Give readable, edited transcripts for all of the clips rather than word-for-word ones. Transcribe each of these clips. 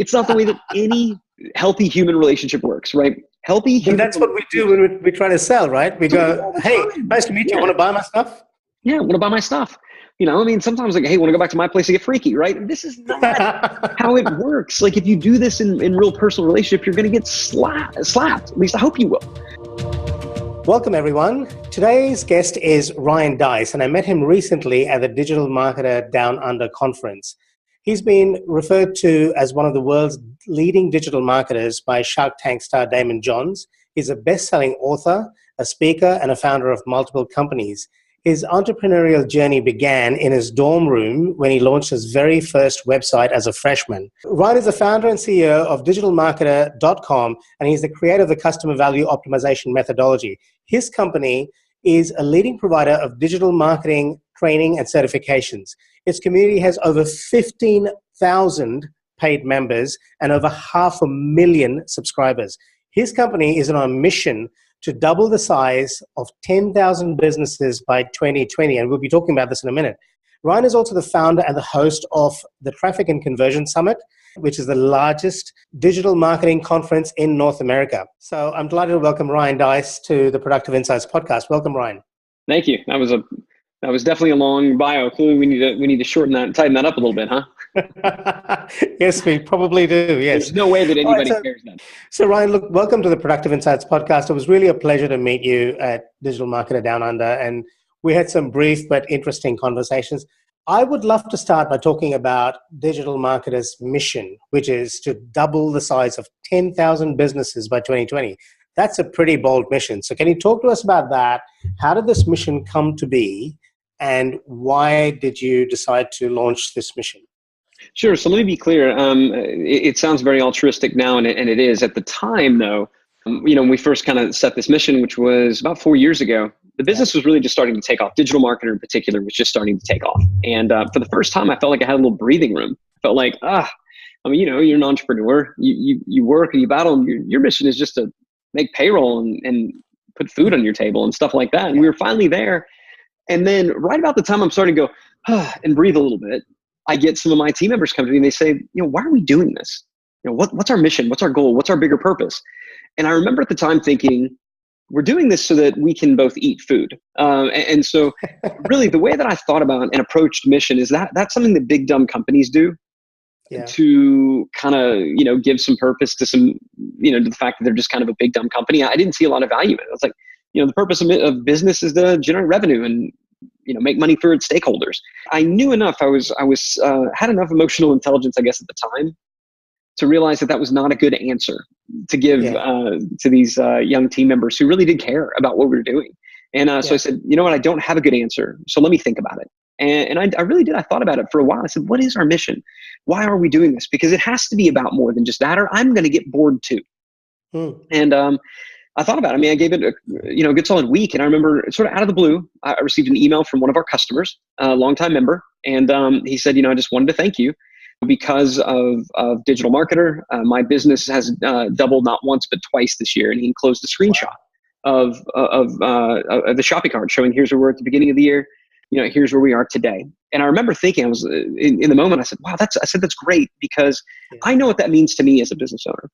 It's not the way that any healthy human relationship works, right? Healthy But human that's what we do when we're trying to sell, right? We go, hey, nice to meet you. Want to buy my stuff? Yeah, want to buy my stuff. I mean, sometimes like, hey, want to go back to my place to get freaky, right? This is not how it works. Like if you do this in real personal relationship, you're going to get slapped. At least I hope you will. Welcome, everyone. Today's guest is Ryan Deiss, and I met him recently at the Digital Marketer Down Under conference. He's been referred to as one of the world's leading digital marketers by Shark Tank star Damon Johns. He's a best-selling author, a speaker, and a founder of multiple companies. His entrepreneurial journey began in his dorm room when he launched his very first website as a freshman. Ryan is the founder and CEO of digitalmarketer.com, and he's the creator of the customer value optimization methodology. His company is a leading provider of digital marketing training and certifications. Its community has over 15,000 paid members and over 500,000 subscribers. His company is on a mission to double the size of 10,000 businesses by 2020, and we'll be talking about this in a minute. Ryan is also the founder and the host of the Traffic and Conversion Summit, which is the largest digital marketing conference in North America. So I'm delighted to welcome Ryan Deiss to the Productive Insights podcast. Welcome, Ryan. Thank you. That was definitely a long bio. Clearly, we need to shorten that and tighten that up a little bit, huh? Yes, we probably do. Yes. There's no way that anybody cares then. So Ryan, look, welcome to the Productive Insights podcast. It was really a pleasure to meet you at Digital Marketer Down Under, and we had some brief but interesting conversations. I would love to start by talking about Digital Marketer's mission, which is to double the size of 10,000 businesses by 2020. That's a pretty bold mission. So can you talk to us about that? How did this mission come to be? And why did you decide to launch this mission? Sure. So let me be clear. It sounds very altruistic now, and it is. At the time, though, when we first kind of set this mission, which was about 4 years ago, the business was really just starting to take off. Digital marketer in particular was just starting to take off. And for the first time, I felt like I had a little breathing room. I felt like, you're an entrepreneur. You work and you battle, and your mission is just to make payroll and put food on your table and stuff like that. And we were finally there. And then right about the time I'm starting to go and breathe a little bit, I get some of my team members come to me and they say, why are we doing this? What's our mission? What's our goal? What's our bigger purpose? And I remember at the time thinking, we're doing this so that we can both eat food. And so really the way that I thought about and approached mission is that's something that big, dumb companies do to kind of, give some purpose to some, to the fact that they're just kind of a big, dumb company. I didn't see a lot of value in it. I was like, the purpose of business is to generate revenue and, make money for its stakeholders. I knew enough. I had enough emotional intelligence, I guess, at the time to realize that was not a good answer to give to these young team members who really did care about what we were doing. And so I said, you know what, I don't have a good answer. So let me think about it. And I really did. I thought about it for a while. I said, what is our mission? Why are we doing this? Because it has to be about more than just that, or I'm going to get bored too. And I thought about it. I mean, I gave it a good solid week. And I remember sort of out of the blue, I received an email from one of our customers, a longtime member. And he said, I just wanted to thank you because of Digital Marketer. My business has doubled not once, but twice this year. And he enclosed a screenshot of the shopping cart showing here's where we're at the beginning of the year. Here's where we are today. And I remember thinking, I was in the moment, I said, wow, that's great because I know what that means to me as a business owner.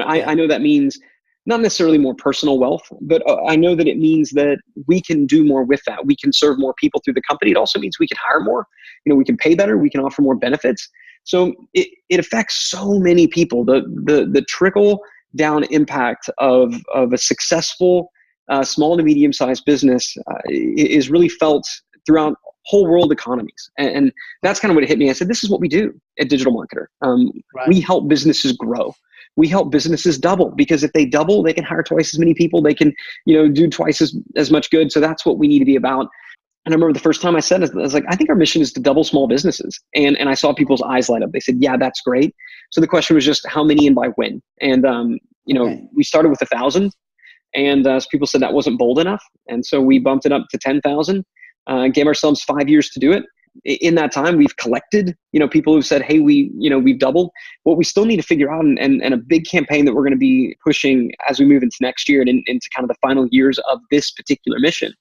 I know that means not necessarily more personal wealth, but I know that it means that we can do more with that. We can serve more people through the company. It also means we can hire more. We can pay better. We can offer more benefits. So it affects so many people. The trickle down impact of a successful small to medium sized business is really felt throughout whole world economies. And that's kind of what hit me. I said, this is what we do at Digital Marketer. We help businesses grow. We help businesses double because if they double, they can hire twice as many people. They can, do twice as much good. So that's what we need to be about. And I remember the first time I said it, I was like, I think our mission is to double small businesses. And I saw people's eyes light up. They said, yeah, that's great. So the question was just how many and by when? And, we started with 1,000 and people said that wasn't bold enough. And so we bumped it up to 10,000, gave ourselves 5 years to do it. In that time, we've collected, people who've said, hey, we've doubled. What we still need to figure out and a big campaign that we're going to be pushing as we move into next year and into kind of the final years of this particular mission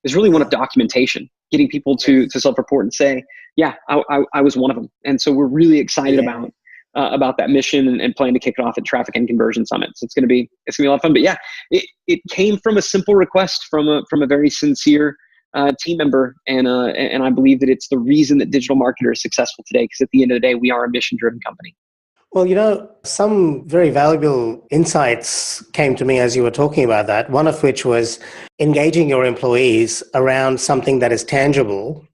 is really one of documentation, getting people to self-report and say, yeah, I was one of them. And so we're really excited about about that mission and plan to kick it off at Traffic and Conversion Summit. So it's going to be a lot of fun. But yeah, it came from a simple request from a very sincere team member, and I believe that it's the reason that digital marketer is successful today. Because at the end of the day, we are a mission-driven company. Well, some very valuable insights came to me as you were talking about that, one of which was engaging your employees around something that is tangible.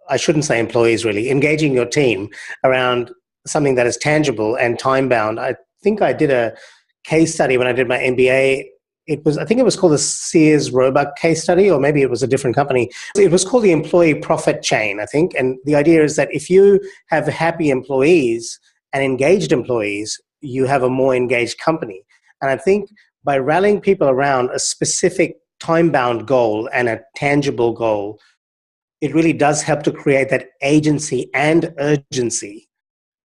I shouldn't say employees, really. Engaging your team around something that is tangible and time-bound. I think I did a case study when I did my MBA. I think it was called the Sears Roebuck case study, or maybe it was a different company. It was called the employee profit chain, I think. And the idea is that if you have happy employees and engaged employees, you have a more engaged company. And I think by rallying people around a specific time-bound goal and a tangible goal, it really does help to create that agency and urgency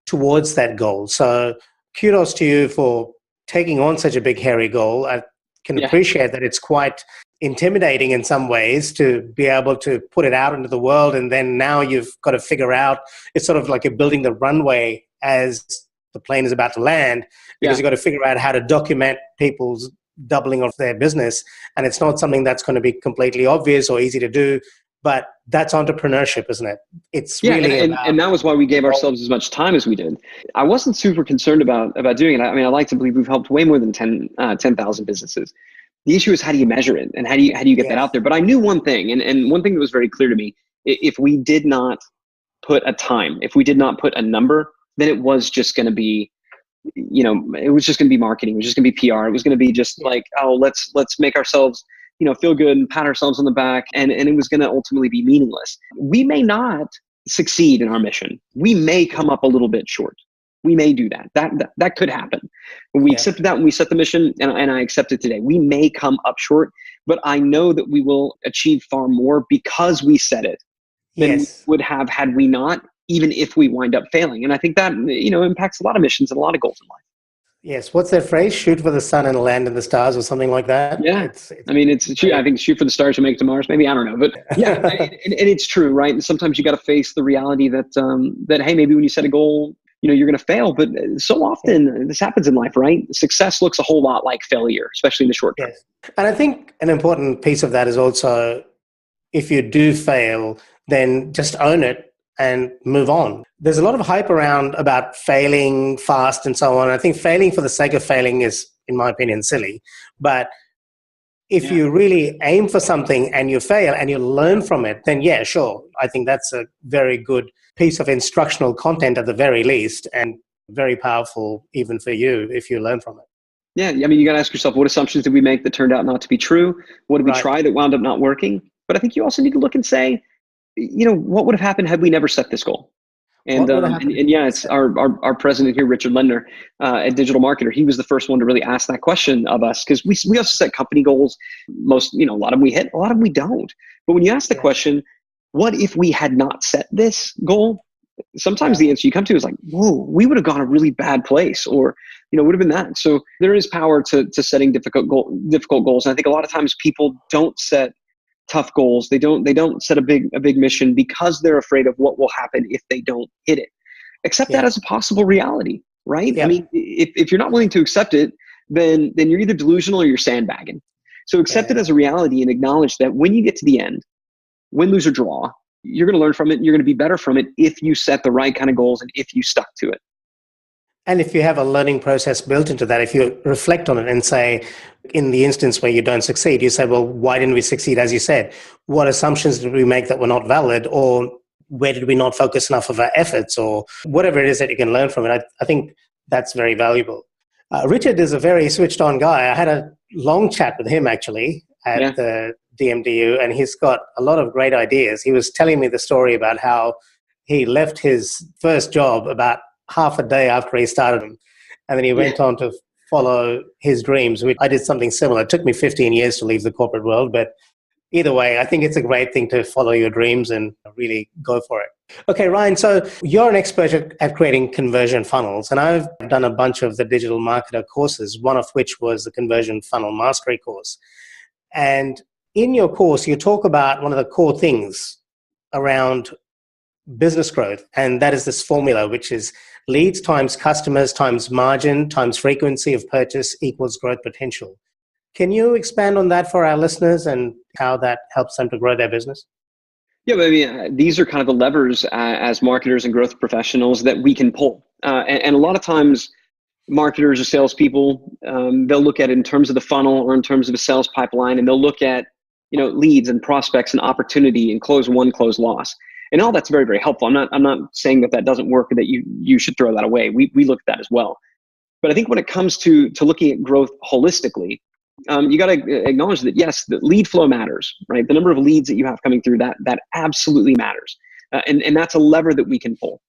towards that goal. So kudos to you for taking on such a big, hairy goal. I can appreciate that it's quite intimidating in some ways to be able to put it out into the world, and then now you've got to figure out, it's sort of like you're building the runway as the plane is about to land, because you've got to figure out how to document people's doubling of their business. And it's not something that's going to be completely obvious or easy to do, but that's entrepreneurship, isn't it? It's really and that was why we gave ourselves as much time as we did. I wasn't super concerned about doing it. I mean, I like to believe we've helped way more than 10,000 businesses. The issue is, how do you measure it, and how do you get that out there? But I knew one thing, and one thing that was very clear to me: if we did not put a time, if we did not put a number, then it was just going to be, it was just going to be marketing. It was just going to be PR. It was going to be just like, oh, let's make ourselves, feel good and pat ourselves on the back. And it was going to ultimately be meaningless. We may not succeed in our mission. We may come up a little bit short. We may do that. That could happen. When we accepted that, when we set the mission, and I accept it today, we may come up short, but I know that we will achieve far more because we set it than we would have had we not, even if we wind up failing. And I think that, impacts a lot of missions and a lot of goals in life. Yes. What's that phrase? Shoot for the sun and land in the stars, or something like that? Yeah. I think shoot for the stars and make it to Mars. Maybe, I don't know. But yeah, and it's true, right? And sometimes you got to face the reality that, hey, maybe when you set a goal, you're going to fail. But so often this happens in life, right? Success looks a whole lot like failure, especially in the short term. Yes. And I think an important piece of that is also, if you do fail, then just own it and move on. There's a lot of hype around about failing fast and so on. I think failing for the sake of failing is, in my opinion, silly. But if you really aim for something and you fail and you learn from it, then sure. I think that's a very good piece of instructional content at the very least, and very powerful even for you if you learn from it. Yeah. I mean, you got to ask yourself, what assumptions did we make that turned out not to be true? What did we try that wound up not working? But I think you also need to look and say, what would have happened had we never set this goal? And it's our president here, Richard Lendner, at Digital Marketer. He was the first one to really ask that question of us, because we also set company goals. Most, a lot of them we hit, a lot of them we don't. But when you ask the question, what if we had not set this goal? Sometimes the answer you come to is like, whoa, we would have gone a really bad place, or would have been that. So there is power to setting difficult goals. And I think a lot of times people don't set tough goals. They don't set a big mission because they're afraid of what will happen if they don't hit it. Accept that as a possible reality, right? I mean, if you're not willing to accept it, then you're either delusional or you're sandbagging. So accept it as a reality and acknowledge that when you get to the end, win, lose, or draw, you're going to learn from it. You're going to be better from it if you set the right kind of goals and if you stuck to it. And if you have a learning process built into that, if you reflect on it and say, in the instance where you don't succeed, you say, well, why didn't we succeed? As you said, what assumptions did we make that were not valid? Or where did we not focus enough of our efforts? Or whatever it is that you can learn from it. I think that's very valuable. Richard is a very switched on guy. I had a long chat with him actually at the DMDU, and he's got a lot of great ideas. He was telling me the story about how he left his first job about half a day after he started them. And then he went on to follow his dreams, which I did something similar. It took me 15 years to leave the corporate world, but either way, I think it's a great thing to follow your dreams and really go for it. Okay, Ryan, so you're an expert at creating conversion funnels, and I've done a bunch of the digital marketer courses, one of which was the Conversion Funnel Mastery course. And in your course, you talk about one of the core things around business growth. And that is this formula, which is leads times customers times margin times frequency of purchase equals growth potential. Can you expand on that for our listeners and how that helps them to grow their business? Yeah, but I mean, these are kind of the levers as marketers and growth professionals that we can pull. And a lot of times, marketers or salespeople, they'll look at it in terms of the funnel or in terms of a sales pipeline, and they'll look at leads and prospects and opportunity and close won, close loss, and all that's very, very helpful. I'm not saying that doesn't work or that you should throw that away. We look at that as well. But I think when it comes to looking at growth holistically, you got to acknowledge that yes, the lead flow matters, right? The number of leads that you have coming through that absolutely matters, and that's a lever that we can pull.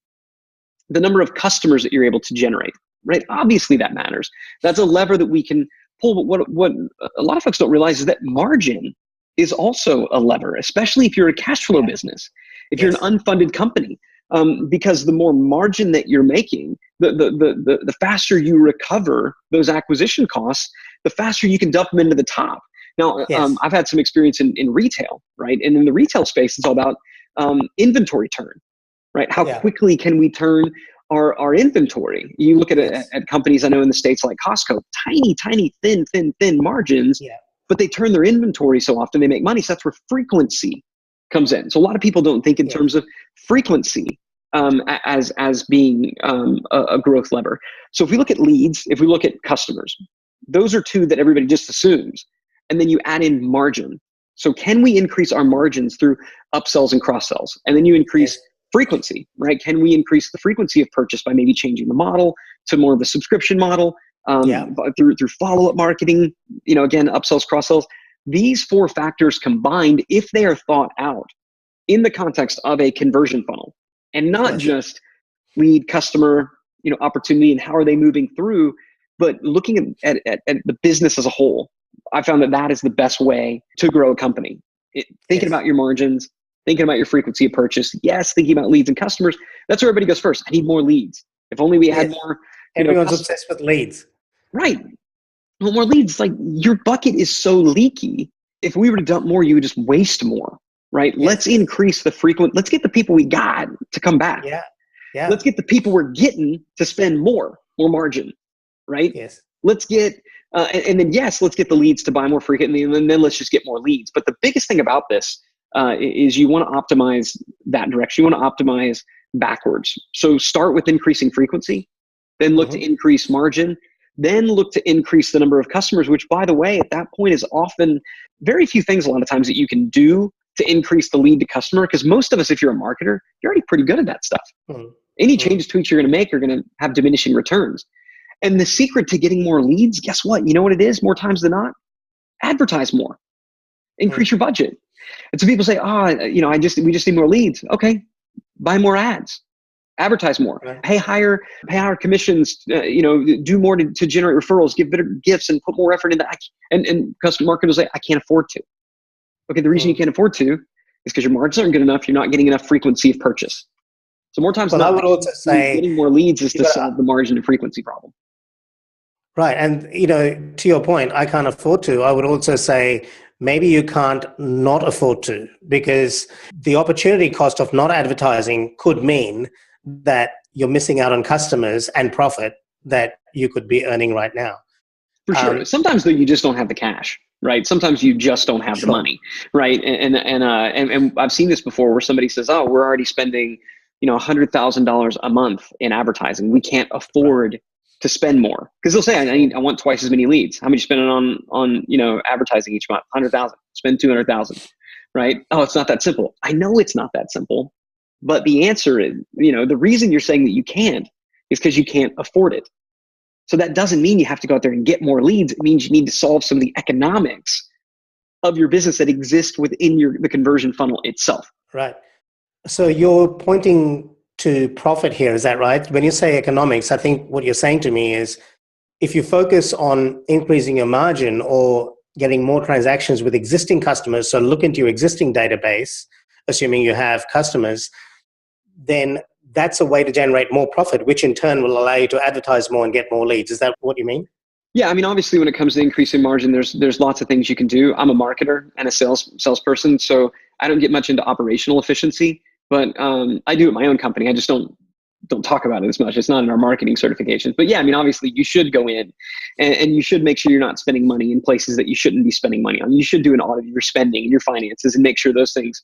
The number of customers that you're able to generate, right? Obviously that matters. That's a lever that we can pull. But what a lot of folks don't realize is that margin is also a lever, especially if you're a cash flow business, if you're an unfunded company, because the more margin that you're making, the faster you recover those acquisition costs, the faster you can dump them into the top. Now, I've had some experience in retail, right? And in the retail space, it's all about inventory turn, right? How quickly can we turn our inventory? You look at companies I know in the States like Costco, tiny, thin margins, but they turn their inventory so often they make money. So that's where frequency comes in. So a lot of people don't think in terms of frequency as being a growth lever. So if we look at leads, if we look at customers, those are two that everybody just assumes. And then you add in margin. So can we increase our margins through upsells and cross sells? And then you increase frequency, right? Can we increase the frequency of purchase by maybe changing the model to more of a subscription model, through follow-up marketing, again, upsells, cross sells. These four factors combined, if they are thought out in the context of a conversion funnel and not just lead, customer, opportunity and how are they moving through, but looking at the business as a whole, I found that is the best way to grow a company. Thinking about your margins, thinking about your frequency of purchase. Yes, thinking about leads and customers. That's where everybody goes first. I need more leads. If only we had more. Everyone's obsessed with leads. Right. Well, more leads. Like your bucket is so leaky. If we were to dump more, you would just waste more. Right. Let's increase the let's get the people we got to come back. Let's get the people we're getting to spend more margin. Right. Yes. Let's get, and then let's get the leads to buy more frequently, and then let's just get more leads. But the biggest thing about this is you want to optimize that direction. You want to optimize backwards. So start with increasing frequency, then look to increase margin, then look to increase the number of customers, which by the way, at that point is often very few things a lot of times that you can do to increase the lead to customer. Because most of us, if you're a marketer, you're already pretty good at that stuff. Any changes, tweaks you're going to make are going to have diminishing returns. And the secret to getting more leads, guess what? You know what it is? More times than not, advertise more, increase your budget. And so people say, we just need more leads. Okay, buy more ads, advertise more, pay higher commissions, do more to generate referrals, give better gifts, and put more effort into that. And customer marketers say, I can't afford to. Okay, the reason you can't afford to is because your margins aren't good enough. You're not getting enough frequency of purchase. So more times than not, I would also say getting more leads is to solve the margin and frequency problem. Right. And, to your point, I can't afford to. I would also say maybe you can't not afford to, because the opportunity cost of not advertising could mean that you're missing out on customers and profit that you could be earning right now. For sure. Sometimes though, you just don't have the cash, right? Sometimes you just don't have the money, right? And I've seen this before where somebody says, oh, we're already spending, $100,000 a month in advertising. We can't afford to spend more, because they'll say, I want twice as many leads. How much you spending on advertising each month? 100,000. Spend 200,000, right? Oh, it's not that simple. I know it's not that simple, but the answer is, the reason you're saying that you can't is because you can't afford it. So that doesn't mean you have to go out there and get more leads. It means you need to solve some of the economics of your business that exist within the conversion funnel itself. Right. So you're pointing to profit here, is that right? When you say economics, I think what you're saying to me is if you focus on increasing your margin or getting more transactions with existing customers, so look into your existing database, assuming you have customers, then that's a way to generate more profit, which in turn will allow you to advertise more and get more leads. Is that what you mean? Yeah, obviously when it comes to increasing margin, there's lots of things you can do. I'm a marketer and a salesperson, so I don't get much into operational efficiency. but I do at my own company. I just don't talk about it as much. It's not in our marketing certifications. But yeah, I mean, obviously you should go in and you should make sure you're not spending money in places that you shouldn't be spending money on. You should do an audit of your spending and your finances and make sure those things,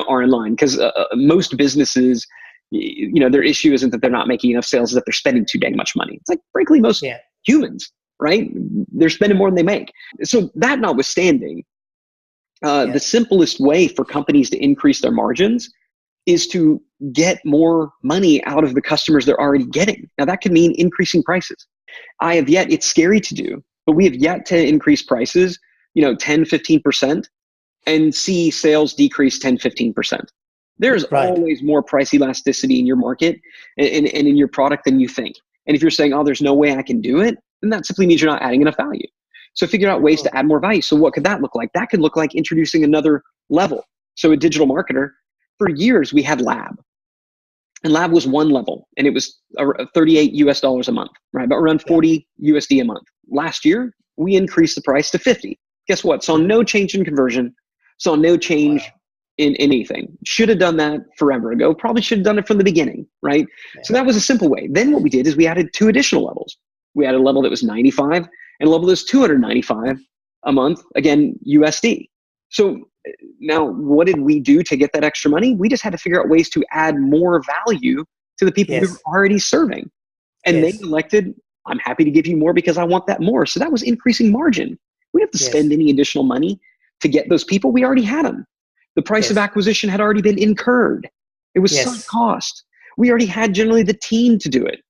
are in line. Because most businesses, their issue isn't that they're not making enough sales, is that they're spending too dang much money. It's like, frankly, most humans, right? They're spending more than they make. So that notwithstanding, the simplest way for companies to increase their margins is to get more money out of the customers they're already getting. Now that could mean increasing prices. It's scary to do, but we have yet to increase prices, 10, 15% and see sales decrease 10, 15%. There's always more price elasticity in your market and in your product than you think. And if you're saying, oh, there's no way I can do it, then that simply means you're not adding enough value. So figure out ways to add more value. So what could that look like? That could look like introducing another level. So a digital marketer, for years we had Lab. And Lab was one level, and it was $38 a month, right? About around 40 USD a month. Last year, we increased the price to 50. Guess what? Saw no change in conversion, saw no change in anything. Should have done that forever ago. Probably should have done it from the beginning, right? Yeah. So that was a simple way. Then what we did is we added 2 additional levels. We had a level that was 95 and a level that was 295 a month, again, USD. So now what did we do to get that extra money? We just had to figure out ways to add more value to the people we were already serving. And they elected, I'm happy to give you more because I want that more. So that was increasing margin. We didn't have to spend any additional money to get those people. We already had them. The price of acquisition had already been incurred. It was sunk cost. We already had generally the team to do it.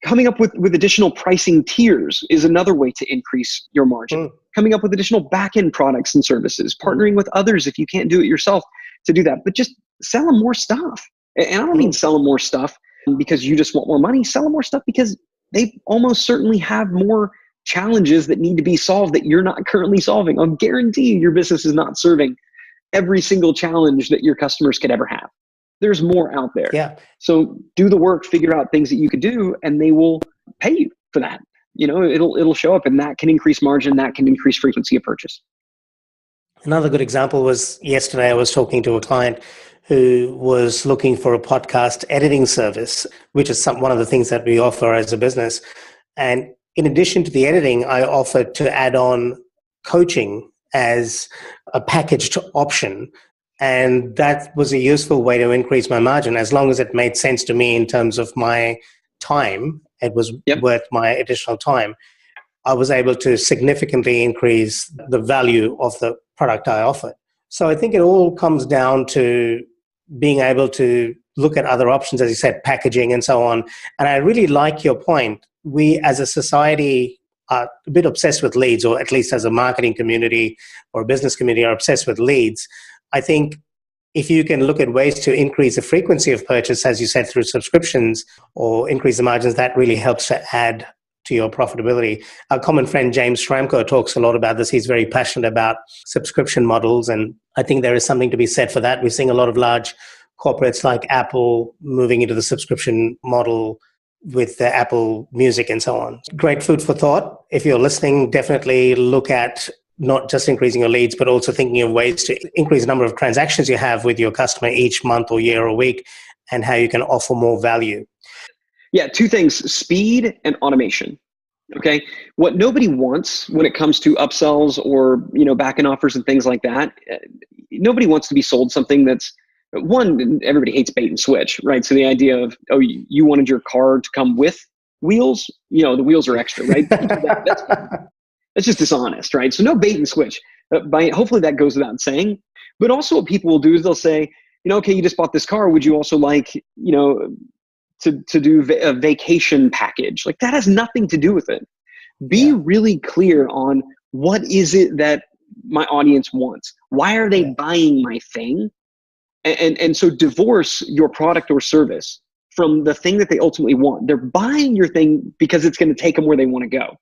Coming up with additional pricing tiers is another way to increase your margin. Coming up with additional back-end products and services, partnering with others if you can't do it yourself to do that. But just sell them more stuff. And I don't mean sell them more stuff because you just want more money. Sell them more stuff because they almost certainly have more challenges that need to be solved that you're not currently solving. I'll guarantee you your business is not serving every single challenge that your customers could ever have. There's more out there. Yeah. So do the work, figure out things that you could do, and they will pay you for that. It'll show up, and that can increase margin, that can increase frequency of purchase. Another good example was yesterday I was talking to a client who was looking for a podcast editing service, which is one of the things that we offer as a business. And in addition to the editing, I offered to add on coaching as a packaged option. And that was a useful way to increase my margin, as long as it made sense to me in terms of my time. It was worth my additional time. I was able to significantly increase the value of the product I offered. So I think it all comes down to being able to look at other options, as you said, packaging and so on. And I really like your point. We as a society are a bit obsessed with leads, or at least as a marketing community or a business community are obsessed with leads. I think if you can look at ways to increase the frequency of purchase, as you said, through subscriptions or increase the margins, that really helps to add to your profitability. Our common friend, James Schramko, talks a lot about this. He's very passionate about subscription models. And I think there is something to be said for that. We're seeing a lot of large corporates like Apple moving into the subscription model with the Apple Music and so on. Great food for thought. If you're listening, definitely look at not just increasing your leads, but also thinking of ways to increase the number of transactions you have with your customer each month or year or week, and how you can offer more value. Yeah, 2 things, speed and automation. Okay. What nobody wants when it comes to upsells or, back-end offers and things like that, nobody wants to be sold something that's, one, everybody hates bait and switch, right? So the idea of, oh, you wanted your car to come with wheels, the wheels are extra, right? That's just dishonest, right? So no bait and switch. Hopefully that goes without saying. But also what people will do is they'll say, okay, you just bought this car. Would you also like, to do a vacation package? Like, that has nothing to do with it. Be really clear on what is it that my audience wants. Why are they buying my thing? And so divorce your product or service from the thing that they ultimately want. They're buying your thing because it's going to take them where they want to go.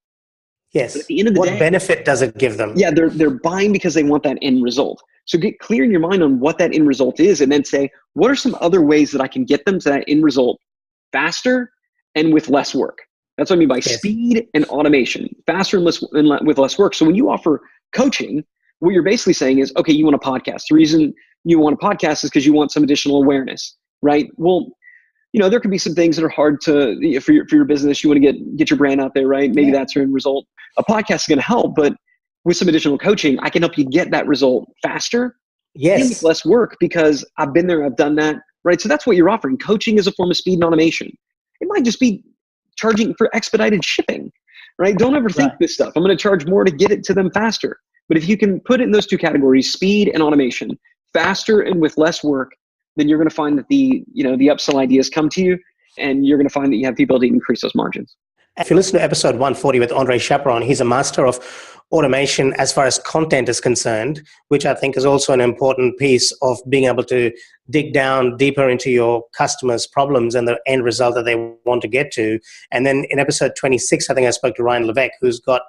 Yes. But at the end of the day, what benefit does it give them? Yeah, they're buying because they want that end result. So get clear in your mind on what that end result is, and then say, what are some other ways that I can get them to that end result faster and with less work? That's what I mean by speed and automation, faster and with less work. So when you offer coaching, what you're basically saying is, okay, you want a podcast. The reason you want a podcast is because you want some additional awareness. right? Well, there could be some things that are hard to, for your business. You want to get your brand out there, right? Maybe that's your end result. A podcast is going to help, but with some additional coaching, I can help you get that result faster and with less work, because I've been there, I've done that, right? So that's what you're offering. Coaching is a form of speed and automation. It might just be charging for expedited shipping, right? Don't ever think this stuff, I'm going to charge more to get it to them faster. But if you can put it in those two categories, speed and automation, faster and with less work, then you're going to find that the upsell ideas come to you, and you're going to find that you have the ability to increase those margins. If you listen to episode 140 with Andre Chaperon, he's a master of automation as far as content is concerned, which I think is also an important piece of being able to dig down deeper into your customers' problems and the end result that they want to get to. And then in episode 26, I think I spoke to Ryan Levesque, who's got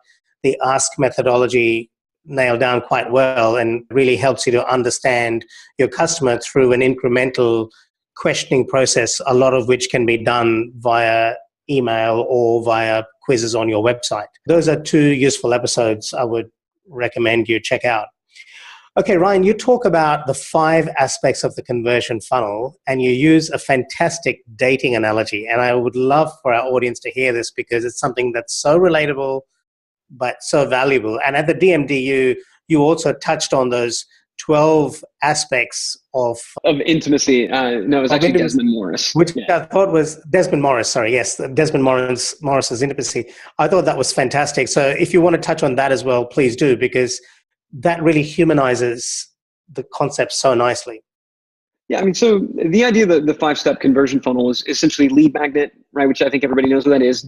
the ASK methodology nailed down quite well and really helps you to understand your customer through an incremental questioning process, a lot of which can be done via email or via quizzes on your website. Those are two useful episodes I would recommend you check out. Okay, Ryan, you talk about the 5 aspects of the conversion funnel, and you use a fantastic dating analogy. And I would love for our audience to hear this, because it's something that's so relatable but so valuable. And at the DMD, you also touched on those 12 aspects of intimacy. No, it was actually Desmond Morris. Which I thought was Desmond Morris, sorry. Yes, Desmond Morris's intimacy. I thought that was fantastic. So if you want to touch on that as well, please do, because that really humanizes the concept so nicely. Yeah, I mean, so the idea of the 5-step conversion funnel is essentially lead magnet, right? Which I think everybody knows what that is.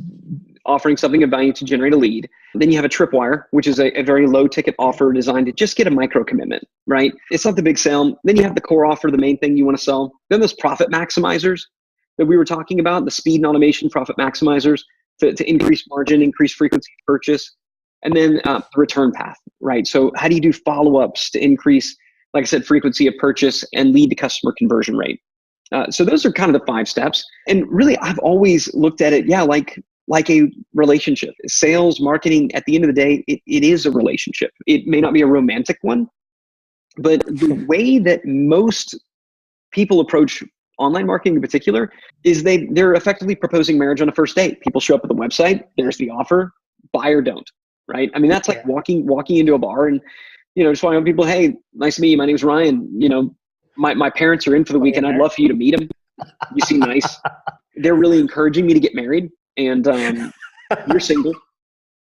Offering something of value to generate a lead. Then you have a tripwire, which is a very low ticket offer designed to just get a micro commitment, right? It's not the big sale. Then you have the core offer, the main thing you want to sell. Then those profit maximizers that we were talking about, the speed and automation profit maximizers to increase margin, increase frequency of purchase. And then the return path, right? So how do you do follow-ups to increase, like I said, frequency of purchase and lead to customer conversion rate? So those are kind of the 5 steps. And really, I've always looked at it, like a relationship. Sales, marketing, at the end of the day, it is a relationship. It may not be a romantic one, but the way that most people approach online marketing in particular is they're effectively proposing marriage on a first date. People show up at the website, there's the offer, buy or don't, right? I mean, that's like walking into a bar and, just want to tell people, hey, nice to meet you. My name's Ryan. My parents are in for the weekend. I'd love for you to meet them. You seem nice. They're really encouraging me to get married. And you're single.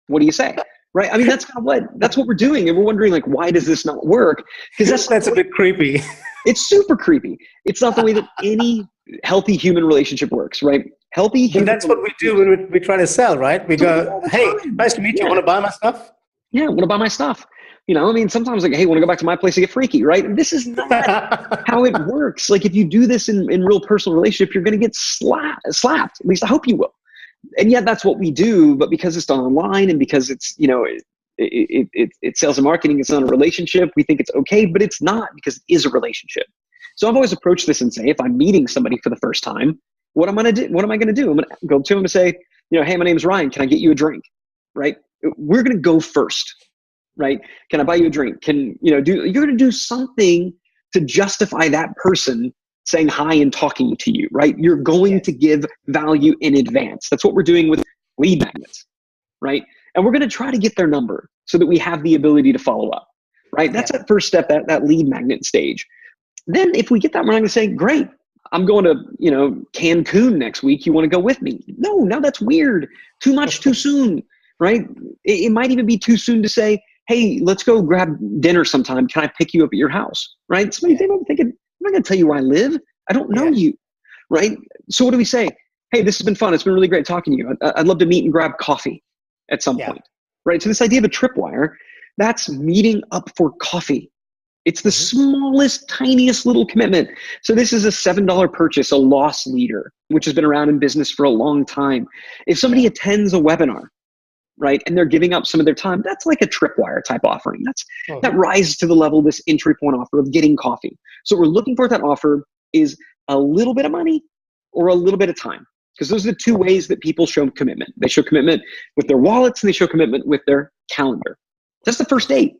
What do you say? Right? I mean, that's what we're doing. And we're wondering, like, why does this not work? Because that's a bit creepy. It's super creepy. It's not the way that any healthy human relationship works, right? Healthy human. And that's what we do when we try to sell, right? We go, hey, nice to meet you. Want to buy my stuff? Yeah, I want to buy my stuff. I mean, sometimes like, hey, want to go back to my place to get freaky, right? This is not how it works. Like, if you do this in real personal relationship, you're going to get slapped. At least I hope you will. And yet that's what we do, but because it's done online and because it's, it's sales and marketing, it's not a relationship, we think it's okay, but it's not, because it is a relationship. So I've always approached this and say, if I'm meeting somebody for the first time, what am I going to do? I'm going to go to them and say, hey, my name is Ryan. Can I get you a drink? Right? We're going to go first, right? Can I buy you a drink? You're going to do something to justify that person saying hi and talking to you, right? You're going to give value in advance. That's what we're doing with lead magnets, right? And we're going to try to get their number so that we have the ability to follow up, right? That's that first step, that lead magnet stage. Then if we get that, we're not going to say, great, I'm going to, Cancun next week. You want to go with me? No, that's weird. Too much, too soon, right? It might even be too soon to say, hey, let's go grab dinner sometime. Can I pick you up at your house, right? They might be thinking, I'm not going to tell you where I live. I don't know you, right? So what do we say? Hey, this has been fun. It's been really great talking to you. I'd love to meet and grab coffee at some point, right? So this idea of a tripwire, that's meeting up for coffee. It's the smallest, tiniest little commitment. So this is a $7 purchase, a loss leader, which has been around in business for a long time. If somebody attends a webinar, right, and they're giving up some of their time, that's like a tripwire type offering. That rises to the level of this entry point offer of getting coffee. So what we're looking for that offer is a little bit of money or a little bit of time, because those are the 2 ways that people show commitment. They show commitment with their wallets and they show commitment with their calendar. That's the first date.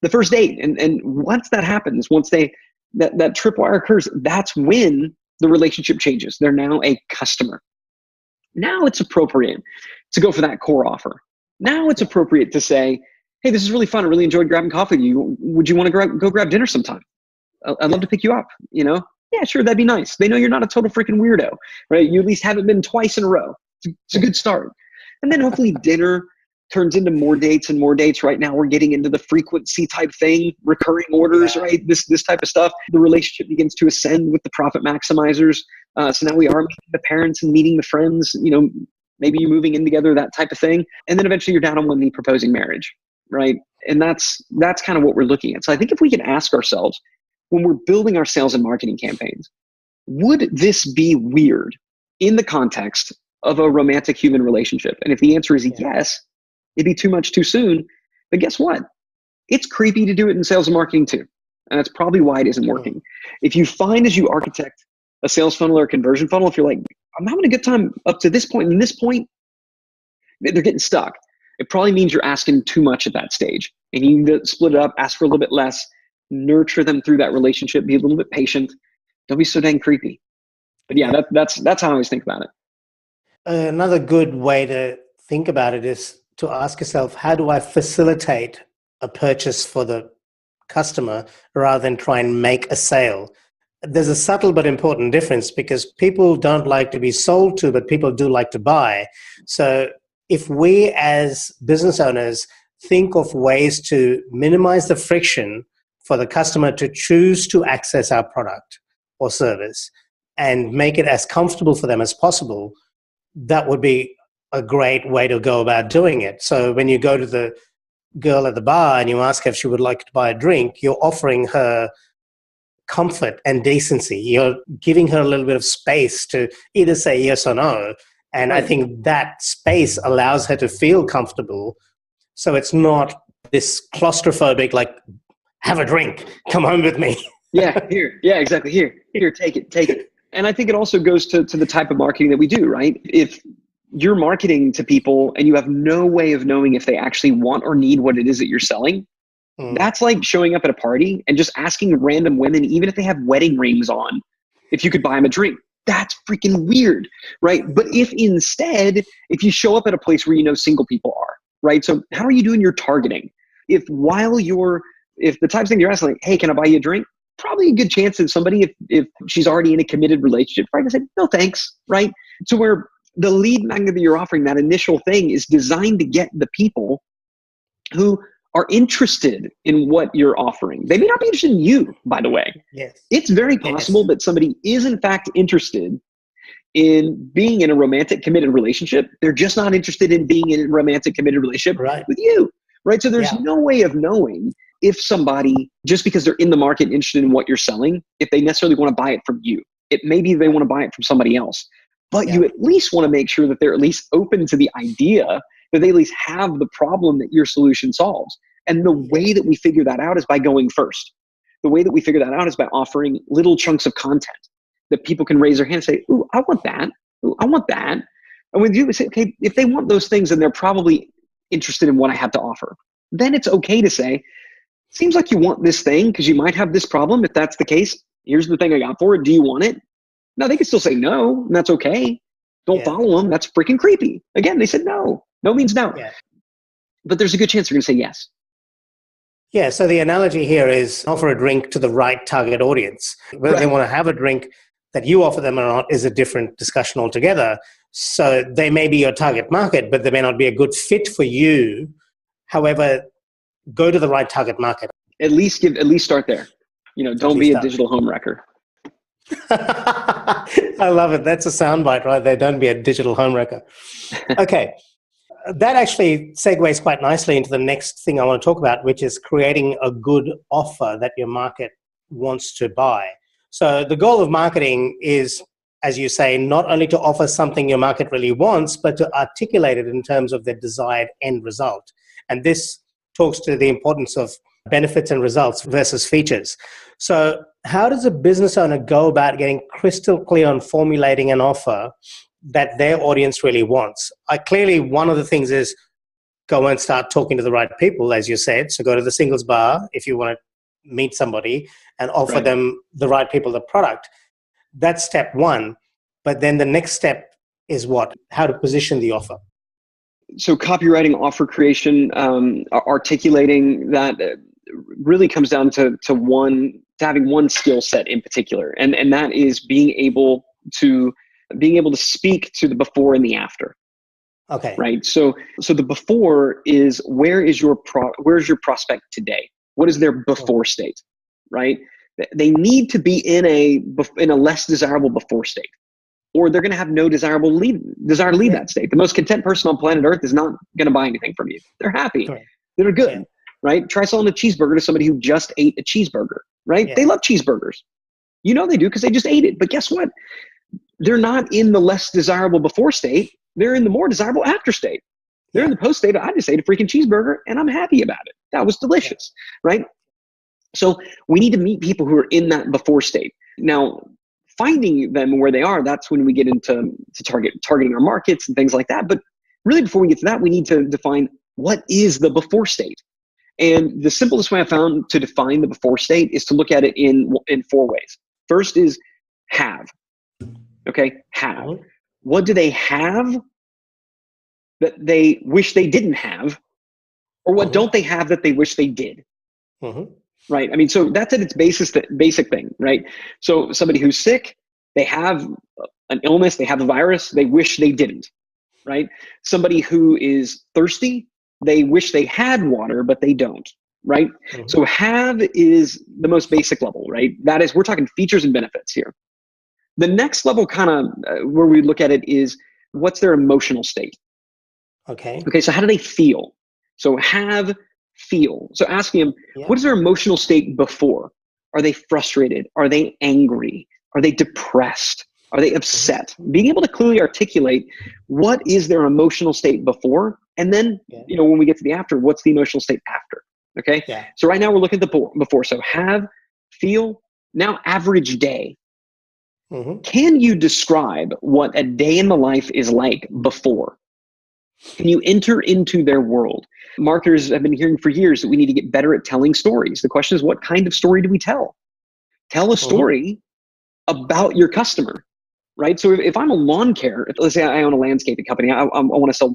And once that happens, once that tripwire occurs, that's when The relationship changes. They're now a customer. Now it's appropriate to go for that core offer. Now it's appropriate to say, hey, this is really fun. I really enjoyed grabbing coffee with you. Would you want to go grab dinner sometime? I'd love to pick you up, Yeah, sure, that'd be nice. They know you're not a total freaking weirdo, right? You at least haven't been twice in a row. It's a good start. And then hopefully dinner turns into more dates and more dates. Right now we're getting into the frequency type thing, recurring orders, right? This type of stuff. The relationship begins to ascend with the profit maximizers. So now we are meeting the parents and meeting the friends, maybe you're moving in together, that type of thing. And then eventually you're down on one knee proposing marriage, right? And that's kind of what we're looking at. So I think if we can ask ourselves, when we're building our sales and marketing campaigns, would this be weird in the context of a romantic human relationship? And if the answer is yes, it'd be too much too soon. But guess what? It's creepy to do it in sales and marketing too. And that's probably why it isn't working. If you find as you architect a sales funnel or a conversion funnel, if you're like, I'm having a good time up to this point, and this point, they're getting stuck. It probably means you're asking too much at that stage. And you need to split it up, ask for a little bit less, nurture them through that relationship, be a little bit patient. Don't be so dang creepy. But yeah, that's how I always think about it. Another good way to think about it is to ask yourself, how do I facilitate a purchase for the customer rather than try and make a sale? There's a subtle but important difference, because people don't like to be sold to, but people do like to buy. So if we as business owners think of ways to minimize the friction for the customer to choose to access our product or service and make it as comfortable for them as possible, that would be a great way to go about doing it. So when you go to the girl at the bar and you ask her if she would like to buy a drink, you're offering her comfort and decency. You're giving her a little bit of space to either say yes or no. And I think that space allows her to feel comfortable. So it's not this claustrophobic, like, have a drink, come home with me. Here. Yeah, exactly. Here, take it. And I think it also goes to the type of marketing that we do, right? If you're marketing to people and you have no way of knowing if they actually want or need what it is that you're selling, that's like showing up at a party and just asking random women, even if they have wedding rings on, if you could buy them a drink. That's freaking weird, right? But if instead, if you show up at a place where you know single people are, right? So how are you doing your targeting? If the type of thing you're asking, like, hey, can I buy you a drink? Probably a good chance that somebody, if she's already in a committed relationship, right, I said, no thanks, right? So where the lead magnet that you're offering, that initial thing, is designed to get the people who are interested in what you're offering. They may not be interested in you, by the way. Yes. It's very possible that somebody is in fact interested in being in a romantic committed relationship. They're just not interested in being in a romantic committed relationship with you, right? So there's no way of knowing if somebody, just because they're in the market interested in what you're selling, if they necessarily want to buy it from you. It maybe they want to buy it from somebody else. But you at least want to make sure that they're at least open to the idea, that they at least have the problem that your solution solves. And the way that we figure that out is by going first. The way that we figure that out is by offering little chunks of content that people can raise their hand and say, ooh, I want that. Ooh, I want that. And when you say, okay, if they want those things, then they're probably interested in what I have to offer. Then it's okay to say, seems like you want this thing because you might have this problem. If that's the case, here's the thing I got for it. Do you want it? No, they can still say no, and that's okay. Don't follow them. That's freaking creepy. Again, they said no. No means no. But there's a good chance they're going to say yes. Yeah, so the analogy here is offer a drink to the right target audience. Whether they want to have a drink that you offer them or not is a different discussion altogether. So they may be your target market, but they may not be a good fit for you. However, go to the right target market. At least start there. Don't be a digital home wrecker. I love it. That's a soundbite right there. Don't be a digital home wrecker. Okay. That actually segues quite nicely into the next thing I want to talk about, which is creating a good offer that your market wants to buy. So the goal of marketing is, as you say, not only to offer something your market really wants, but to articulate it in terms of their desired end result. And this talks to the importance of benefits and results versus features. So how does a business owner go about getting crystal clear on formulating an offer that their audience really wants? Clearly, one of the things is go and start talking to the right people, as you said. So go to the singles bar if you want to meet somebody and offer them, the right people, the product. that's step one. But then the next step is what? How to position the offer. So copywriting, offer creation, articulating that really comes down to having one skill set in particular, and that is being able to speak to the before and the after. Okay. Right. So the before is where's your prospect today? What is their before state? Right. They need to be in a less desirable before state, or they're going to have no desire to leave that state. The most content person on planet Earth is not going to buy anything from you. They're happy. Correct. They're good. Yeah. Right. Try selling a cheeseburger to somebody who just ate a cheeseburger. Right. Yeah. They love cheeseburgers. You know they do, because they just ate it. But guess what? They're not in the less desirable before state. They're in the more desirable after state. They're in the post state. I just ate a freaking cheeseburger and I'm happy about it. That was delicious. Right. So we need to meet people who are in that before state. Now, finding them where they are, that's when we get into targeting our markets and things like that. But really, before we get to that, we need to define what is the before state. And the simplest way I found to define the before state is to look at it in 4 ways. First is have. Okay, have. Mm-hmm. What do they have that they wish they didn't have? Or what don't they have that they wish they did? Mm-hmm. Right? I mean, so that's at its basic thing, right? So somebody who's sick, they have an illness, they have a virus, they wish they didn't, right? Somebody who is thirsty, they wish they had water, but they don't, right? Mm-hmm. So have is the most basic level, right? That is, we're talking features and benefits here. The next level kind of where we look at it is what's their emotional state. Okay, so how do they feel? So have, feel. So asking them, what is their emotional state before? Are they frustrated? Are they angry? Are they depressed? Are they upset? Mm-hmm. Being able to clearly articulate what is their emotional state before, and then, when we get to the after, what's the emotional state after? Okay. Yeah. So right now we're looking at the before. So have, feel, now average day. Mm-hmm. Can you describe what a day in the life is like before? Can you enter into their world? Marketers have been hearing for years that we need to get better at telling stories. The question is, what kind of story do we tell? Tell a story about your customer, right? So if I'm a lawn care, let's say I own a landscaping company, I want to sell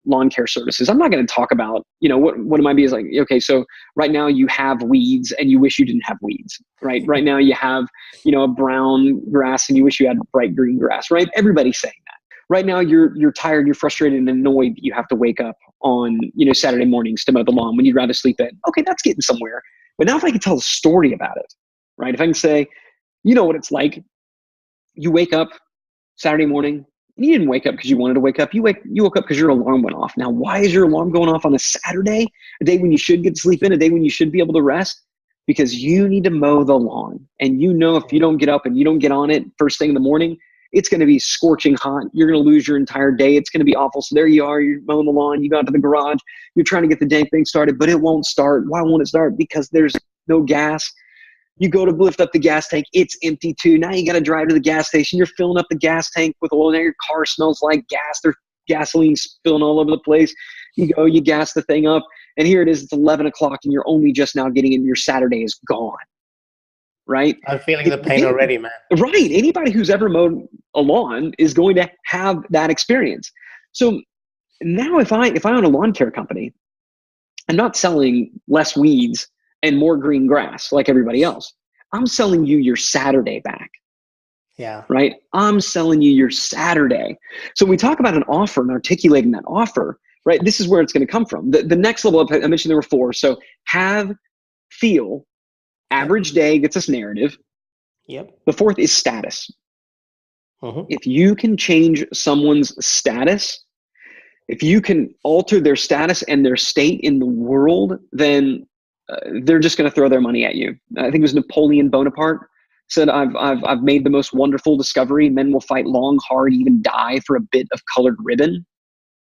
lawn care services. I'm not going to talk about, what it might be is like, okay, so right now you have weeds and you wish you didn't have weeds, right? Right now you have, a brown grass and you wish you had bright green grass, right? Everybody's saying that. Right now you're tired, you're frustrated and annoyed that you have to wake up on, Saturday mornings to mow the lawn when you'd rather sleep in. Okay, that's getting somewhere. But now if I can tell a story about it, right? If I can say, you know what it's like, you wake up Saturday morning, and you didn't wake up because you wanted to wake up. You woke up because your alarm went off. Now, why is your alarm going off on a Saturday, a day when you should get to sleep in, a day when you should be able to rest? Because you need to mow the lawn. And if you don't get up and you don't get on it first thing in the morning, it's going to be scorching hot. You're going to lose your entire day. It's going to be awful. So there you are. You're mowing the lawn. You got to the garage. You're trying to get the dang thing started, but it won't start. Why won't it start? Because there's no gas. You go to lift up the gas tank. It's empty too. Now you got to drive to the gas station. You're filling up the gas tank with oil. Now your car smells like gas. There's gasoline spilling all over the place. You go, you gas the thing up. And here it is. It's 11 o'clock and you're only just now getting in. Your Saturday is gone. Right? I'm feeling the pain already, man. Right. Anybody who's ever mowed a lawn is going to have that experience. So now if I own a lawn care company, I'm not selling less weeds and more green grass like everybody else. I'm selling you your Saturday back. Yeah. Right? I'm selling you your Saturday. So when we talk about an offer and articulating that offer, right? This is where it's going to come from. The next level, I mentioned there were 4. So have, feel, average day gets us narrative. Yep. The 4th is status. If you can change someone's status, if you can alter their status and their state in the world, then they're just going to throw their money at you. I think it was Napoleon Bonaparte said, I've made the most wonderful discovery. Men will fight long, hard, even die for a bit of colored ribbon.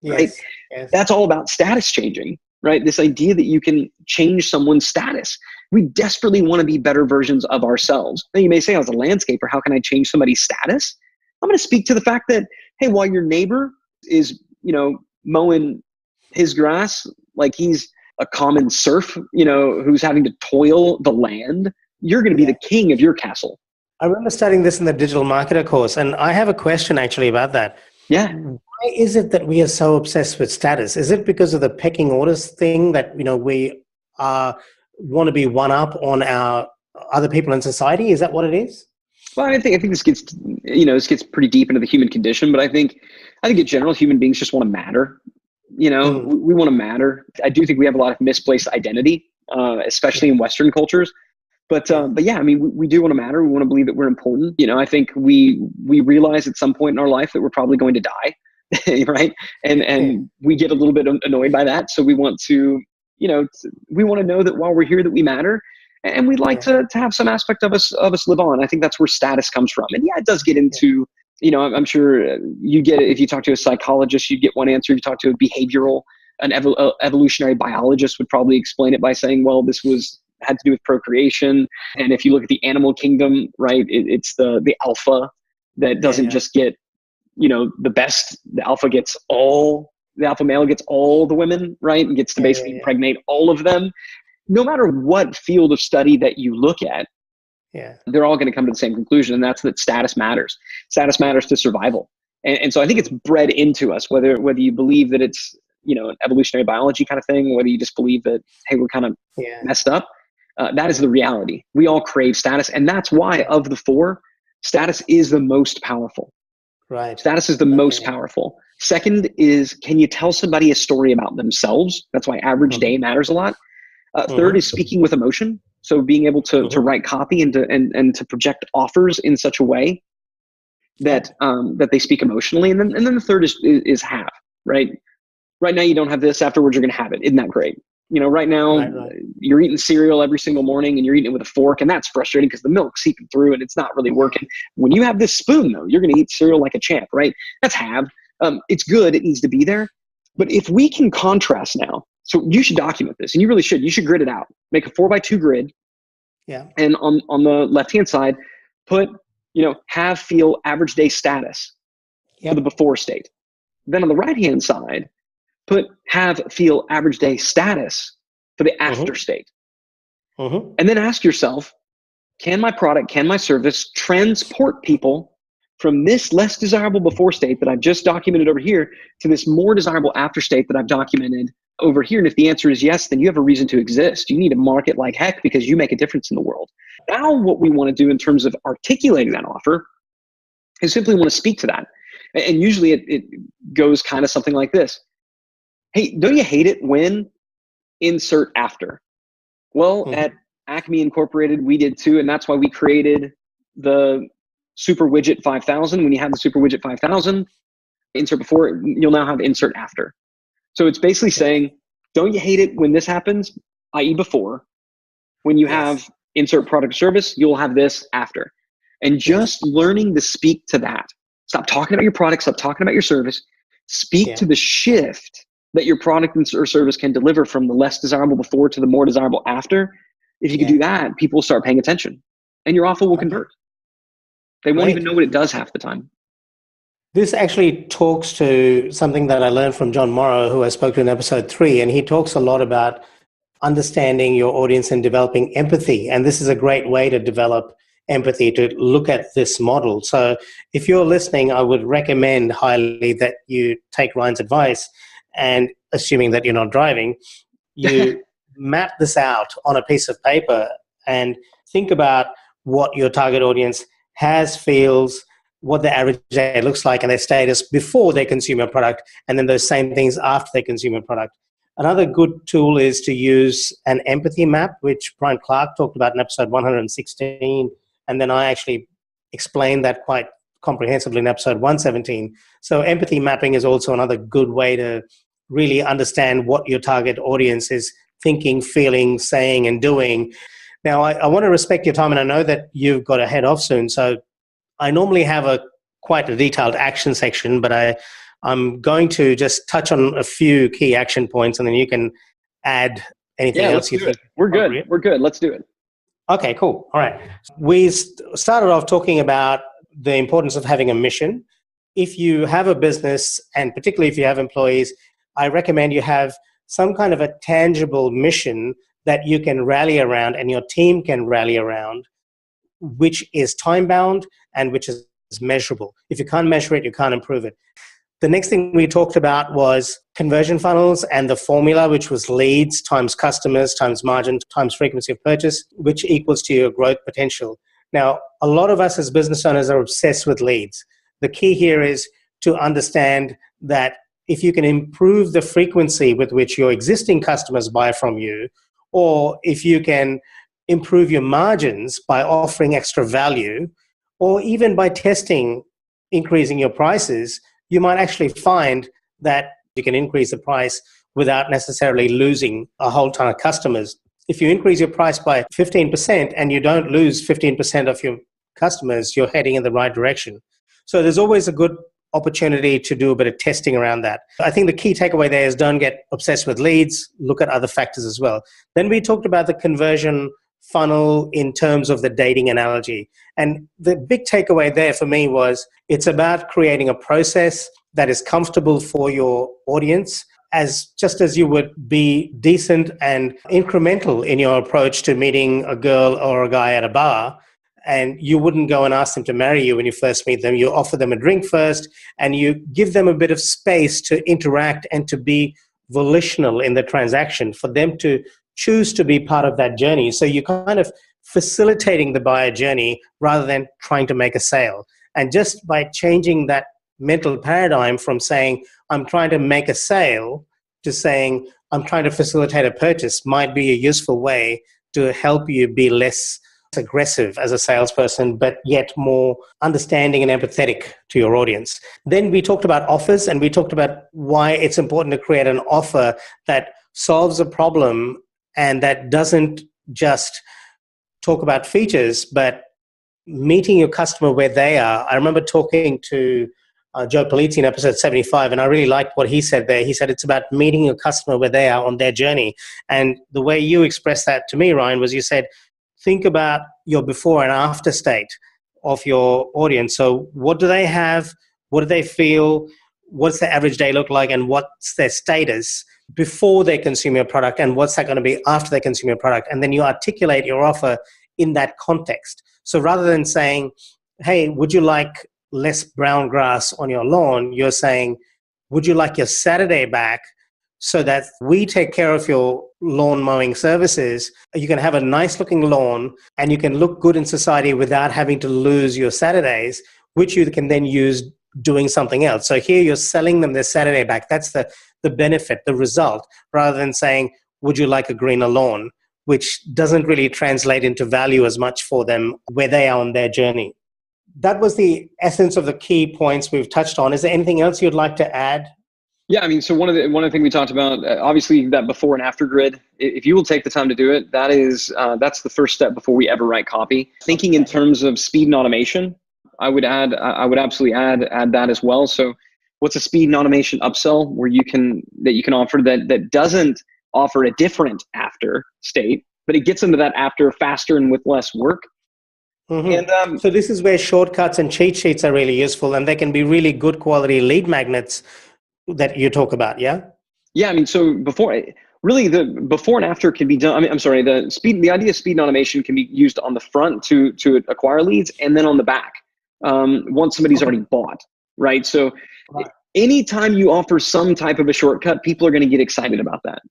Yes. Right? Yes. That's all about status changing, right? This idea that you can change someone's status. We desperately want to be better versions of ourselves. Now you may say, as a landscaper, how can I change somebody's status? I'm going to speak to the fact that, hey, while your neighbor is, mowing his grass like he's a common serf, who's having to toil the land, you're going to be the king of your castle, I remember studying this in the digital marketer course, and I have a question actually about that. Yeah. Why is it that we are so obsessed with status? Is it because of the pecking orders thing that we want to be one up on our other people in society? Is that what it is? Well, I think this gets pretty deep into the human condition, but I think in general human beings just want to matter. Mm, We want to matter. I do think we have a lot of misplaced identity, especially yeah, in Western cultures. yeah, But yeah, I mean, we do want to matter. We want to believe that we're important. I think we realize at some point in our life that we're probably going to die, right? yeah, And we get a little bit annoyed by that. So we want to, we want to know that while we're here, that we matter, and we'd like yeah, to have some aspect of us live on. I think that's where status comes from. And yeah, it does get yeah, into, I'm sure you get it if you talk to a psychologist, you get one answer. If you talk to a behavioral, evolutionary biologist would probably explain it by saying, well, this had to do with procreation. And if you look at the animal kingdom, right, it's the alpha that yeah, doesn't yeah, just get, the best. The alpha male gets all the women, right, and gets to yeah, basically yeah, impregnate all of them. No matter what field of study that you look at, yeah, they're all going to come to the same conclusion, and that's that status matters. Status yeah, matters to survival. And so I think it's mm, bred into us, whether you believe that it's, an evolutionary biology kind of thing, whether you just believe that, hey, we're kind of yeah, messed up. That is yeah, the reality. We all crave status. And that's why, yeah, of the four, status is the most powerful. right. Status is the most Okay. powerful. Second is, can you tell somebody a story about themselves? That's why average Mm-hmm, day matters a lot. Third is mm-hmm, speaking with emotion. So being able to mm-hmm, write copy and to project offers in such a way yep, that they speak emotionally. And then the third is have, right? Right now you don't have this, afterwards you're going to have it. Isn't that great? Right now right, right. you're eating cereal every single morning and you're eating it with a fork, and that's frustrating because the milk's seeping through and it's not really Mm, working. When you have this spoon though, you're going to eat cereal like a champ, right? That's have. It's good. It needs to be there. But if we can contrast now, so you should document this, and you really should. You should grid it out. Make a 4x2 grid, yeah, and on the left hand side, put have, feel, average day status for the yep, before state. Then on the right hand side, put have, feel, average day status for the after mm-hmm, state. mm-hmm, And then ask yourself, can my product, can my service transport people from this less desirable before state that I've just documented over here to this more desirable after state that I've documented over here? And if the answer is yes, then you have a reason to exist. You need to market like heck because you make a difference in the world. Now, what we want to do in terms of articulating that offer is simply want to speak to that. And usually it goes kind of something like this. Hey, don't you hate it when insert after? Well, mm-hmm, at Acme Incorporated, we did too. And that's why we created the Super Widget 5000. When you have the Super Widget 5000, insert before, you'll now have insert after. So it's basically yeah, saying, don't you hate it when this happens, i.e. before? When you yes, have insert product or service, you'll have this after. And yes, just learning to speak to that. Stop talking about your product, stop talking about your service. Speak yeah, to the shift that your product or service can deliver from the less desirable before to the more desirable after. If you could yeah, do that, people will start paying attention and your offer will okay, convert. They won't even great. know what it does half the time. This actually talks to something that I learned from John Morrow, who I spoke to in episode 3, and he talks a lot about understanding your audience and developing empathy. And this is a great way to develop empathy, to look at this model. So if you're listening, I would recommend highly that you take Ryan's advice, and assuming that you're not driving, you map this out on a piece of paper and think about what your target audience has, feels, what their average day looks like, and their status before they consume your product, and then those same things after they consume your product. Another good tool is to use an empathy map, which Brian Clark talked about in episode 116, and then I actually explained that quite comprehensively in episode 117. So empathy mapping is also another good way to really understand what your target audience is thinking, feeling, saying, and doing. Now, I want to respect your time, and I know that you've got to head off soon. So I normally have quite a detailed action section, but I'm going to just touch on a few key action points, and then you can add anything Yeah, else let's you do it. think is We're good. appropriate. We're good. Let's do it. Okay, cool. All right. We started off talking about the importance of having a mission. If you have a business, and particularly if you have employees, I recommend you have some kind of a tangible mission that you can rally around and your team can rally around. which is time bound and which is measurable. If you can't measure it, you can't improve it. The next thing we talked about was conversion funnels and the formula, which was leads times customers times margin times frequency of purchase, which equals to your growth potential. Now, a lot of us as business owners are obsessed with leads. The key here is to understand that if you can improve the frequency with which your existing customers buy from you, or if you can improve your margins by offering extra value, or even by testing, increasing your prices, you might actually find that you can increase the price without necessarily losing a whole ton of customers. If you increase your price by 15% and you don't lose 15% of your customers, you're heading in the right direction. So there's always a good opportunity to do a bit of testing around that. I think the key takeaway there is don't get obsessed with leads, look at other factors as well. Then we talked about the conversion funnel in terms of the dating analogy. And the big takeaway there for me was it's about creating a process that is comfortable for your audience, as just as you would be decent and incremental in your approach to meeting a girl or a guy at a bar. And you wouldn't go and ask them to marry you when you first meet them. You offer them a drink first, and you give them a bit of space to interact and to be volitional in the transaction, for them to choose to be part of that journey. So you're kind of facilitating the buyer journey rather than trying to make a sale. And just by changing that mental paradigm from saying, I'm trying to make a sale, to saying, I'm trying to facilitate a purchase, might be a useful way to help you be less aggressive as a salesperson, but yet more understanding and empathetic to your audience. Then we talked about offers, and we talked about why it's important to create an offer that solves a problem and that doesn't just talk about features, but meeting your customer where they are. I remember talking to Joe Polizzi in episode 75, and I really liked what he said there. He said it's about meeting your customer where they are on their journey. And the way you expressed that to me, Ryan, was you said, think about your before and after state of your audience. So what do they have? What do they feel? What's their average day look like? And what's their status before they consume your product? And what's that going to be after they consume your product? And then you articulate your offer in that context. So rather than saying, hey, would you like less brown grass on your lawn? You're saying, would you like your Saturday back so that we take care of your lawn mowing services? You can have a nice looking lawn and you can look good in society without having to lose your Saturdays, which you can then use doing something else. So here you're selling them their Saturday back. That's the benefit, the result, rather than saying, would you like a greener lawn, which doesn't really translate into value as much for them where they are on their journey. That was the essence of the key points we've touched on. Is there anything else you'd like to add? Yeah, I mean, so one of the things we talked about, obviously that before and after grid, if you will take the time to do it, that's the first step before we ever write copy. Thinking in terms of speed and automation, I would absolutely add that as well. So what's a speed and automation upsell that you can offer that doesn't offer a different after state, but it gets into that after faster and with less work. Mm-hmm. And so this is where shortcuts and cheat sheets are really useful, and they can be really good quality lead magnets that you talk about. Yeah, I mean, so the before and after can be done. I mean, I'm sorry, the idea of speed and automation can be used on the front to acquire leads, and then on the back once somebody's already bought, right? So anytime you offer some type of a shortcut, people are going to get excited about that,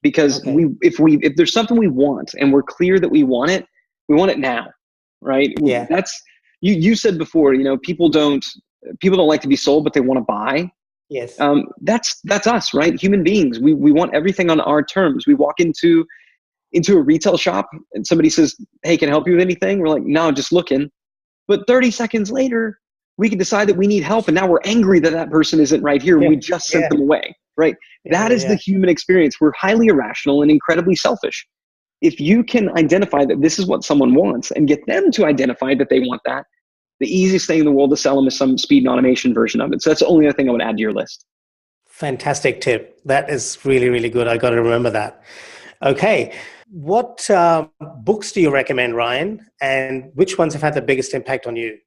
because if there's something we want and we're clear that we want it now, right? Yeah. That's you said before, people don't like to be sold, but they want to buy. Yes. That's us, right? Human beings. We want everything on our terms. We walk into a retail shop and somebody says, hey, can I help you with anything? We're like, no, just looking. But 30 seconds later, we can decide that we need help. And now we're angry that person isn't right here. Yeah. We just sent them away, right? That is the human experience. We're highly irrational and incredibly selfish. If you can identify that this is what someone wants and get them to identify that they want that, the easiest thing in the world to sell them is some speed and automation version of it. So that's the only other thing I would add to your list. Fantastic tip. That is really, really good. I got to remember that. Okay. What books do you recommend, Ryan? And which ones have had the biggest impact on you?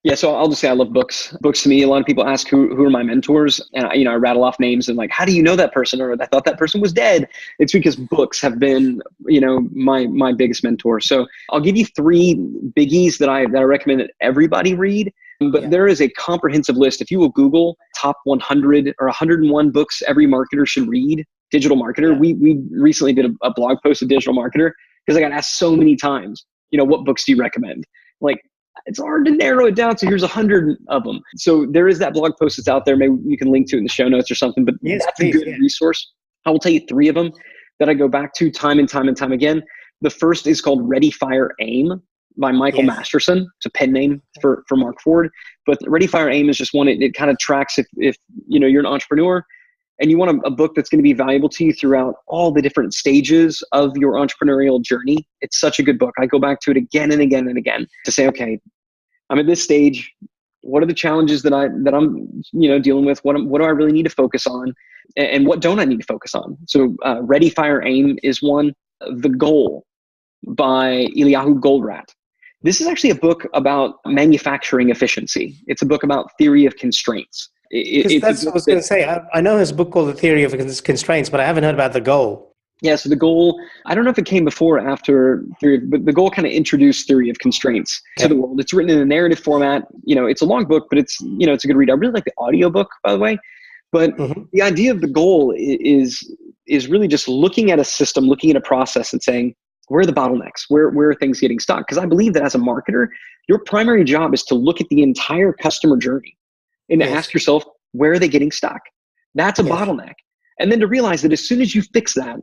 Yeah, so I'll just say I love books. Books to me, a lot of people ask who are my mentors, and I rattle off names and like, how do you know that person? Or I thought that person was dead. It's because books have been, my biggest mentor. So I'll give you three biggies that I recommend that everybody read. But there is a comprehensive list. If you will Google top 100 or 101 books every marketer should read, digital marketer. Yeah. We recently did a blog post of digital marketer because I got asked so many times, what books do you recommend? Like, it's hard to narrow it down. So here's 100 of them. So there is that blog post that's out there. Maybe you can link to it in the show notes or something, but yes, that's please, a good resource. I will tell you three of them that I go back to time and time and time again. The first is called Ready, Fire, Aim by Michael Masterson. It's a pen name for Mark Ford, but Ready, Fire, Aim is just one. It kind of tracks if you're an entrepreneur and you want a book that's going to be valuable to you throughout all the different stages of your entrepreneurial journey. It's such a good book. I go back to it again and again and again to say, okay, I'm at this stage. What are the challenges that I'm dealing with? What do I really need to focus on, and what don't I need to focus on? So, Ready, Fire, Aim is one. The Goal by Eliyahu Goldratt. This is actually a book about manufacturing efficiency. It's a book about theory of constraints. That's what I was going to say. I know his book called The Theory of Constraints, but I haven't heard about The Goal. Yeah, so The Goal, I don't know if it came before or after theory, but The Goal kind of introduced theory of constraints to the world. It's written in a narrative format. It's a long book, but it's a good read. I really like the audiobook, by the way. But the idea of The Goal is really just looking at a system, looking at a process and saying, where are the bottlenecks? Where are things getting stuck? Because I believe that as a marketer, your primary job is to look at the entire customer journey and to ask yourself, where are they getting stuck? That's a bottleneck. And then to realize that as soon as you fix that,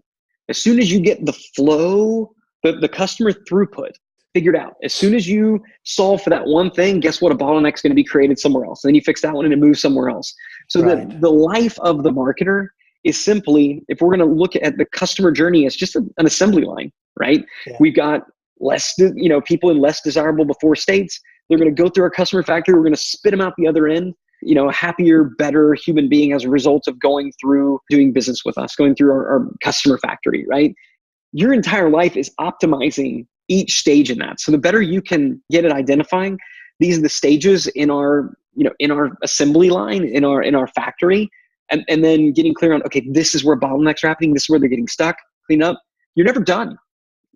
as soon as you get the flow, the customer throughput figured out, as soon as you solve for that one thing, guess what? A bottleneck's going to be created somewhere else. And then you fix that one and it moves somewhere else. So the life of the marketer is simply, if we're going to look at the customer journey as just an assembly line, right? Yeah. We've got people in less desirable before states. They're going to go through our customer factory. We're going to spit them out the other end. A happier, better human being as a result of going through doing business with us, going through our customer factory, right? Your entire life is optimizing each stage in that. So the better you can get at identifying these are the stages in our assembly line, in our factory, and then getting clear on, okay, this is where bottlenecks are happening. This is where they're getting stuck, clean up. You're never done.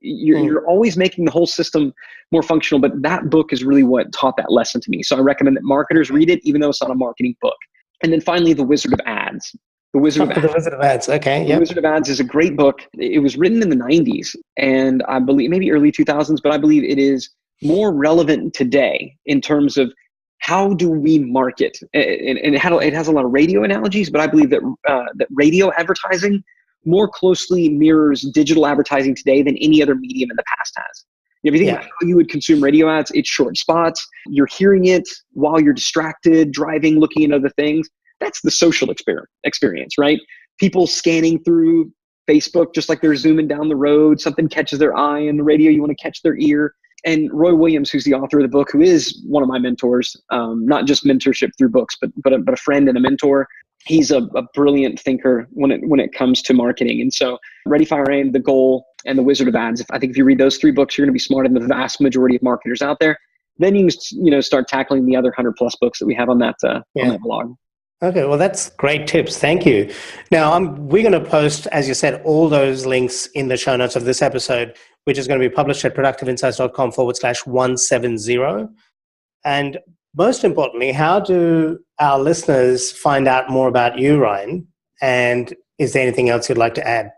You're always making the whole system more functional, but that book is really what taught that lesson to me. So I recommend that marketers read it, even though it's not a marketing book. And then finally, The Wizard of Ads. The Wizard of Ads. Okay. The Wizard of Ads is a great book. It was written in the 90s and I believe maybe early 2000s, but I believe it is more relevant today in terms of how do we market? And it has a lot of radio analogies, but I believe that radio advertising more closely mirrors digital advertising today than any other medium in the past has. If you think about how you would consume radio ads, it's short spots. You're hearing it while you're distracted, driving, looking at other things. That's the social experience, right? People scanning through Facebook just like they're zooming down the road. Something catches their eye, and the radio, you want to catch their ear. And Roy Williams, who's the author of the book, who is one of my mentors, not just mentorship through books, but a friend and a mentor. He's a brilliant thinker when it comes to marketing. And so Ready, Fire, Aim, The Goal, and The Wizard of Ads. I think if you read those three books, you're going to be smarter than the vast majority of marketers out there. Then you can start tackling the other 100+ books that we have on that blog. Okay, well, that's great tips. Thank you. Now, we're going to post, as you said, all those links in the show notes of this episode, which is going to be published at productiveinsights.com/170. And most importantly, how do our listeners find out more about you, Ryan? And is there anything else you'd like to add?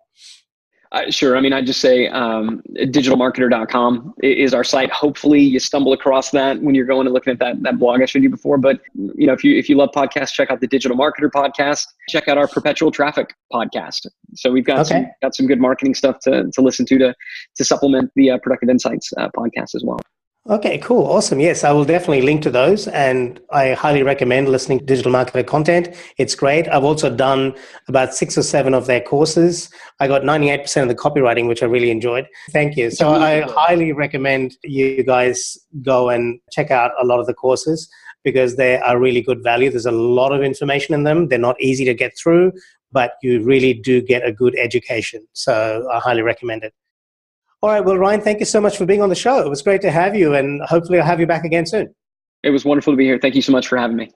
Sure. I mean, I'd just say digitalmarketer.com is our site. Hopefully you stumble across that when you're going and looking at that blog I showed you before. But if you love podcasts, check out the Digital Marketer podcast. Check out our Perpetual Traffic podcast. So we've got some good marketing stuff to listen to supplement the Productive Insights podcast as well. Okay, cool. Awesome. Yes, I will definitely link to those. And I highly recommend listening to Digital Marketer content. It's great. I've also done about 6 or 7 of their courses. I got 98% of the copywriting, which I really enjoyed. Thank you. So I highly recommend you guys go and check out a lot of the courses because they are really good value. There's a lot of information in them. They're not easy to get through, but you really do get a good education. So I highly recommend it. All right. Well, Ryan, thank you so much for being on the show. It was great to have you, and hopefully I'll have you back again soon. It was wonderful to be here. Thank you so much for having me.